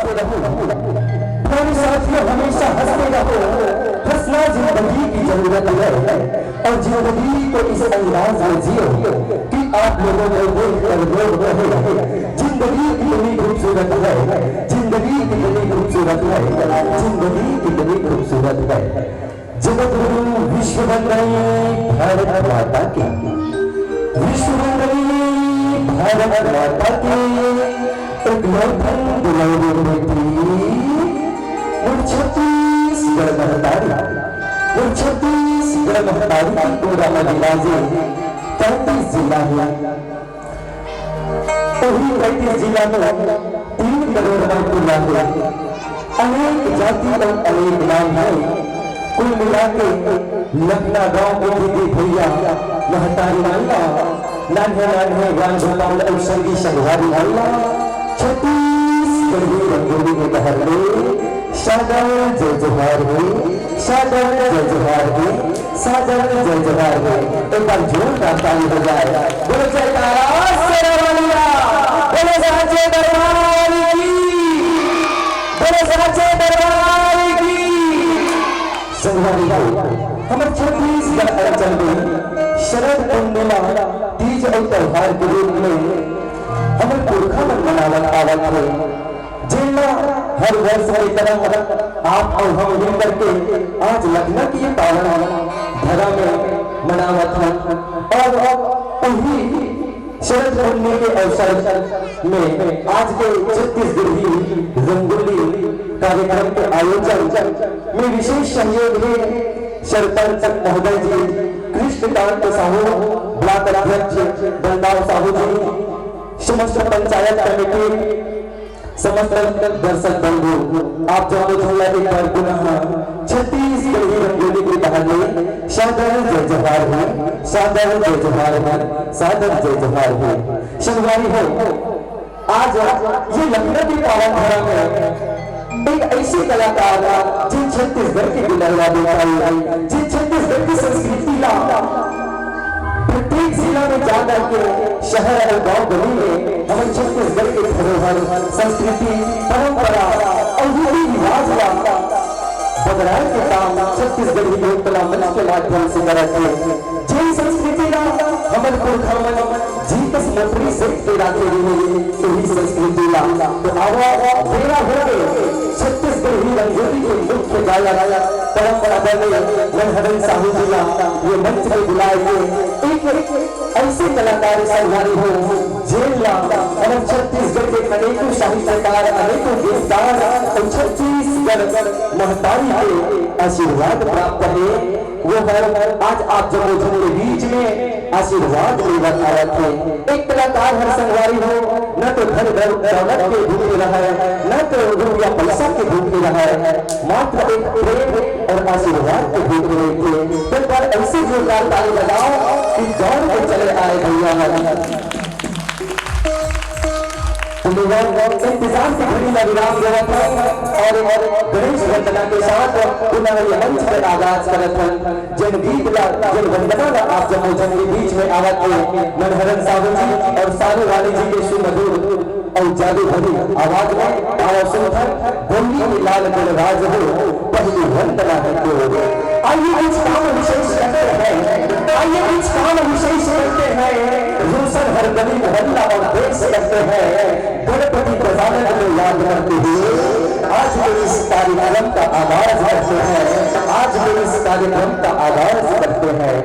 हंसते रहो मेरे साथियों, हमेशा हंसते रहो। हंसना जिंदगी की जरूरत है और जिंदगी को इस अंदाज में जियो कि आप लोगों को देखकर लोग कहे जिंदगी कितनी खूबसूरत है, जिंदगी कितनी खूबसूरत है, जिंदगी कितनी खूबसूरत है। जगत गुरु विश्व वंदनी भारत माता की, विश्व वंदनी भारत माता की। एक लोधन दुलारी बेटी छत्तीसगढ़ महतारी, छत्तीसगढ़ महतारी की पूरा मदिराजे 35 जिला है। वही 35 जिला में 3 करोड़ महिला है। अनेक जाति और अनेक नाम है। कुल मिला के लखना गांव के दीदी भैया महतारी माइया, नान्हे नान्हे ज्ञान गोपाल और संगी संघारी माइया, छत्तीसगढ़ी रंगोली के कहर में सादर जय जोहार हो, सादर जय जोहार हो, सादर जय जोहार हो। एक बार जोरदार ताली हो जाए। बोलो जयकारा शेरवालिया, बोलो साचे दरबार की, बोलो साचे दरबार की। संगवारी हो हमारे छत्तीसगढ़ अंचल में शरद पूर्णिमा तीज और त्योहार के रूप में हमारे पुरखा मन मनावत आवत है। जिला हर वर्ष की तरह आप और हम मिलकर के आज लखनऊ की पावन धरा में मनावत हैं और वही शरद पूर्णिमा के अवसर में आज के छत्तीसगढ़ी रंगोली कार्यक्रम के आयोजन में विशेष सहयोग है सरपंच महोदय जी, कृष्णकांत साहू, ब्लॉक अध्यक्ष बंदाव साहू जी, समस्त पंचायत कमेटी, समस्त दर्शक बंधु, आप जब झूला एक बार पुनः छत्तीसगढ़ी रंगोली की कहानी सादर जय जोहार है, सादर जय जोहार है, सादर जय जोहार है। संगवारी हो आज ये लखनऊ की पावन धरा में एक ऐसे कलाकार जिन छत्तीसगढ़ की गुलाला दिखाई, जिन छत्तीसगढ़ की संस्कृति ला प्रत्येक जिला में जाकर के शहर और गांव गली में हमारे छत्तीसगढ़ के धरोहर, संस्कृति, परंपरा और रीति रिवाज का बदलाव के काम छत्तीसगढ़ी लोक कला मंच के माध्यम से करते हैं। जिन संस्कृति का हमारे पुरखा मन जीतस मंत्री से राखे हुए वही संस्कृति ला तो आवा तेरा होके छत्तीसगढ़ी रंगोली के मुख्य गायक परंपरा बने मनहरन साहू जी ये मंच में बुलाए गए एक ऐसे कलाकार संघारी हो जेला और छत्तीसगढ़ के अनेकों साहित्यकार, अनेकों गीतकार और छत्तीसगढ़ महतारी के आशीर्वाद प्राप्त है। वो हर आज आप जब के बीच में आशीर्वाद लेकर आए थे। एक कलाकार हर संगवारी हो न तो धन दौलत के भूखे रहा है, न तो रुपया पैसा के भूखे रहा है, मात्र एक प्रेम और आशीर्वाद के भूखे थे। तो पर ऐसे जोरदार ताली बजाओ कि दौड़ के चले आए भैया। इंतजार से घड़ी का विराम लेवत है और गणेश वंदना के साथ पुनः ये मंच पर आगाज करत हैं। जन गीत ला जन वंदना ला आप जब जन के बीच में आवत है मनहरन साहू जी और सारू वाली जी के सुमधुर और जादू भरी आवाज में आया सुनकर बोली की लाल गणराज हो पहली वंदना है तो आइए कुछ काम विशेष करते हैं, आइए कुछ काम विशेष करते हैं। रोशन हर गली मोहल्ला और देश करते हैं। गणपति प्रसाद को याद करते हुए आज के इस कार्यक्रम का आगाज करते हैं, आज के इस कार्यक्रम का आगाज करते हैं।